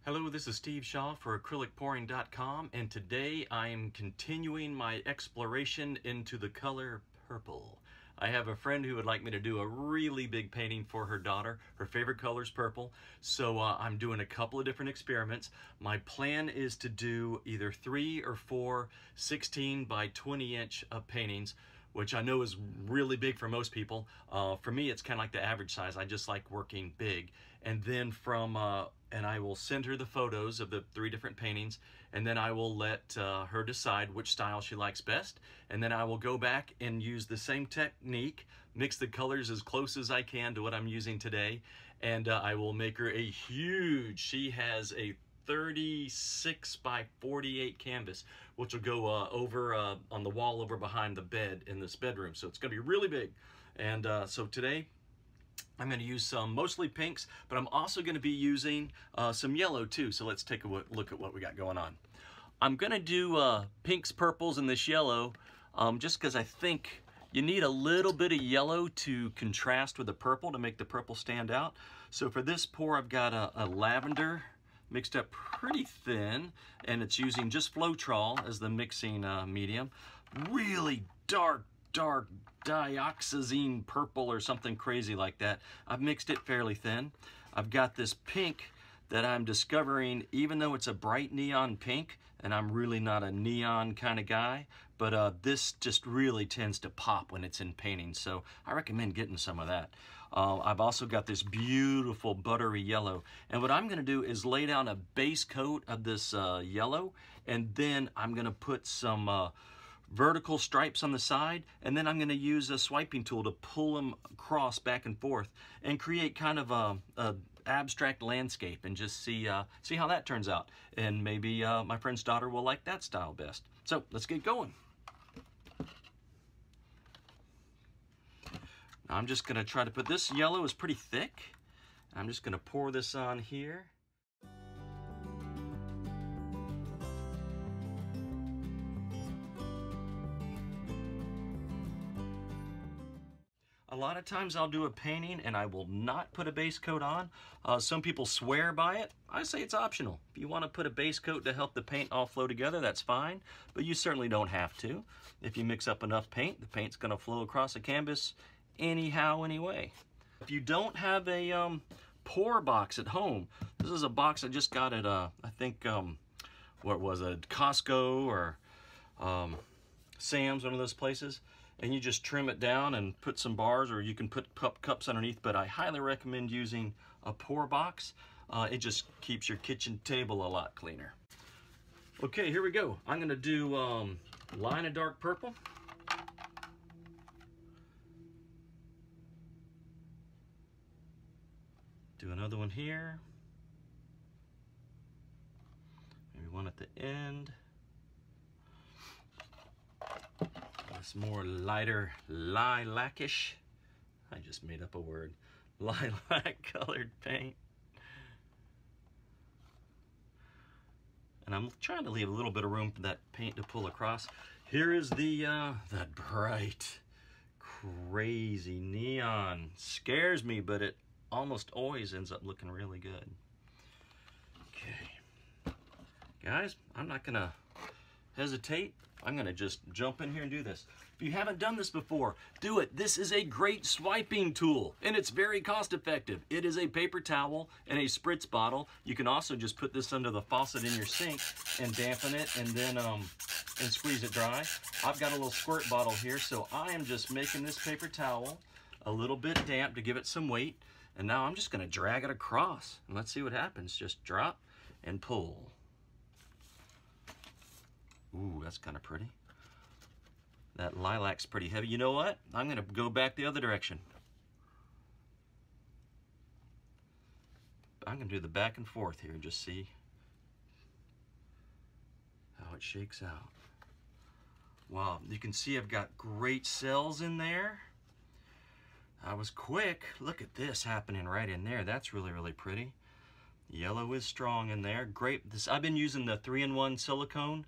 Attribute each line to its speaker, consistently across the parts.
Speaker 1: Hello, this is Steve Shaw for acrylicpouring.com, and today I am continuing my exploration into the color purple. I have a friend who would like me to do a really big painting for her daughter. Her favorite color is purple, so I'm doing a couple of different experiments. My plan is to do either 3 or 4 16 by 20 inch paintings, which I know is really big for most people. For me, it's kind of like the average size. I just like working big. And then and I will send her the photos of the 3 different paintings, and then I will let her decide which style she likes best. And then I will go back and use the same technique, mix the colors as close as I can to what I'm using today, and I will make her a huge, she has a 36 by 48 canvas, which will go over on the wall over behind the bed in this bedroom. So it's going to be really big. And so today I'm going to use some mostly pinks, but I'm also going to be using some yellow too. So let's take a look at what we got going on. I'm going to do pinks, purples, and this yellow just because I think you need a little bit of yellow to contrast with the purple to make the purple stand out. So for this pour, I've got a lavender mixed up pretty thin, and it's using just Floetrol as the mixing medium. Really dark dioxazine purple or something crazy like that. I've mixed it fairly thin. I've got this pink that I'm discovering, even though it's a bright neon pink, and I'm really not a neon kind of guy, but this just really tends to pop when it's in painting, so I recommend getting some of that. I've also got this beautiful buttery yellow, and what I'm going to do is lay down a base coat of this yellow, and then I'm going to put some vertical stripes on the side, and then I'm going to use a swiping tool to pull them across back and forth and create kind of a abstract landscape, and just see how that turns out. And maybe my friend's daughter will like that style best. So let's get going. Now I'm just going to try to put, this yellow is pretty thick. I'm just going to pour this on here. A lot of times I'll do a painting and I will not put a base coat on. Some people swear by it. I say it's optional. If you want to put a base coat to help the paint all flow together, that's fine, but you certainly don't have to. If you mix up enough paint, the paint's going to flow across the canvas anyhow, anyway. If you don't have a pour box at home, this is a box I just got at, I think, what was it, Costco or Sam's, one of those places. And you just trim it down and put some bars, or you can put cups underneath, but I highly recommend using a pour box. It just keeps your kitchen table a lot cleaner. Okay, here we go. I'm gonna do line of dark purple. Do another one here. Maybe one at the end. It's more lighter lilac-ish. I just made up a word. Lilac colored paint. And I'm trying to leave a little bit of room for that paint to pull across. Here is the that bright, crazy neon. Scares me, but it almost always ends up looking really good. Okay. Guys, I'm not gonna hesitate. I'm gonna just jump in here and do this. If you haven't done this before, do it. This is a great swiping tool, and it's very cost effective. It is a paper towel and a spritz bottle. You can also just put this under the faucet in your sink and dampen it, and then and squeeze it dry. I've got a little squirt bottle here, so I am just making this paper towel a little bit damp to give it some weight, and now I'm just gonna drag it across, and let's see what happens. Just drop and pull. Ooh, that's kind of pretty. That lilac's pretty heavy. You know what? I'm going to go back the other direction. I'm going to do the back and forth here and just see how it shakes out. Wow, you can see I've got great cells in there. I was quick. Look at this happening right in there. That's really, really pretty. Yellow is strong in there. Great. I've been using the 3-in-1 silicone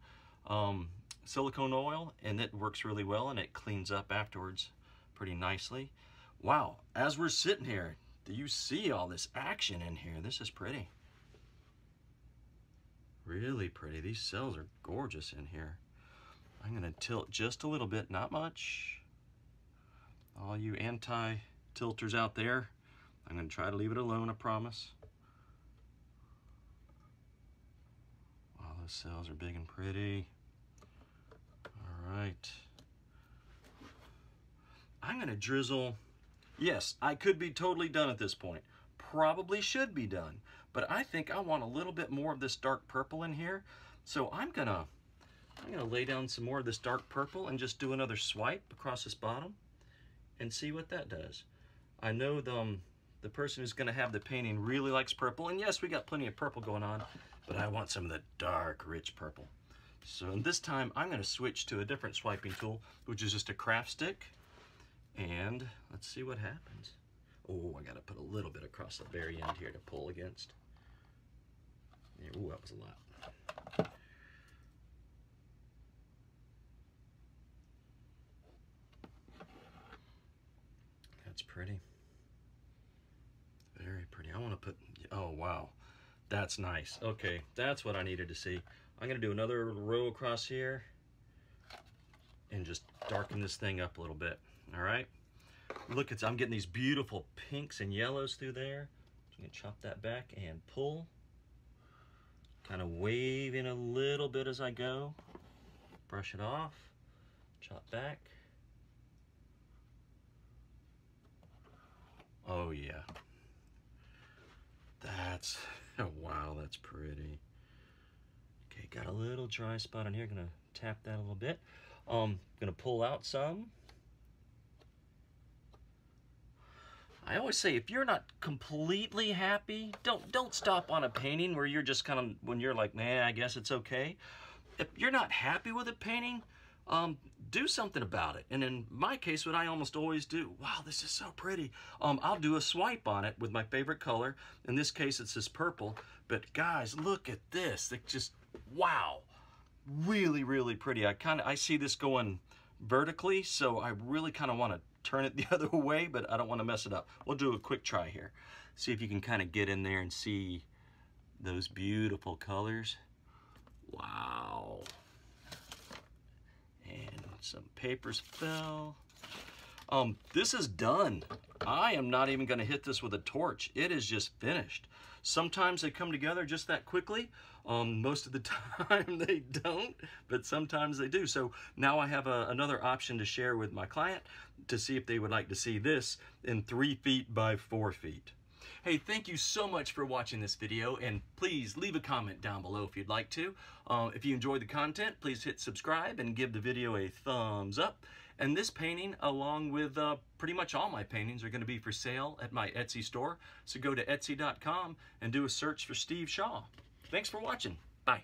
Speaker 1: oil, and it works really well, and it cleans up afterwards pretty nicely. Wow, as we're sitting here, do you see all this action in here? This is pretty. Really pretty. These cells are gorgeous in here. I'm gonna tilt just a little bit, not much. All you anti-tilters out there, I'm gonna try to leave it alone, I promise. Wow, those cells are big and pretty. All right. I'm gonna drizzle. Yes, I could be totally done at this point. Probably should be done, but I think I want a little bit more of this dark purple in here. So I'm gonna lay down some more of this dark purple and just do another swipe across this bottom and see what that does. I know the person who's gonna have the painting really likes purple, and yes, we got plenty of purple going on, but I want some of the dark, rich purple. So this time I'm gonna switch to a different swiping tool, which is just a craft stick. And let's see what happens. Oh, I gotta put a little bit across the very end here to pull against. Yeah, ooh, that was a lot. That's pretty. Very pretty. I wanna put, oh wow, that's nice. Okay, that's what I needed to see. I'm gonna do another row across here and just darken this thing up a little bit. All right, look, I'm getting these beautiful pinks and yellows through there. So I'm gonna chop that back and pull, kind of wave in a little bit as I go, brush it off, chop back. Oh yeah, that's, oh, wow, that's pretty. Okay, got a little dry spot on here, gonna tap that a little bit. Gonna pull out some. I always say, if you're not completely happy, don't stop on a painting where you're just kind of, when you're like, man, I guess it's okay. If you're not happy with a painting, do something about it. And in my case, what I almost always do, wow, this is so pretty. I'll do a swipe on it with my favorite color. In this case, it's this purple. But guys, look at this. It just, wow, really, really pretty. I see this going vertically, so I really kind of want to turn it the other way, but I don't want to mess it up. We'll do a quick try here. See if you can kind of get in there and see those beautiful colors. Wow. And some papers fell. This is done. I am not even going to hit this with a torch. It is just finished. Sometimes they come together just that quickly. Most of the time they don't, but sometimes they do. So now I have another option to share with my client to see if they would like to see this in 3 feet by 4 feet. Hey, thank you so much for watching this video, and please leave a comment down below if you'd like to. If you enjoyed the content, please hit subscribe and give the video a thumbs up. And this painting, along with pretty much all my paintings, are going to be for sale at my Etsy store. So go to Etsy.com and do a search for Steve Shaw. Thanks for watching. Bye.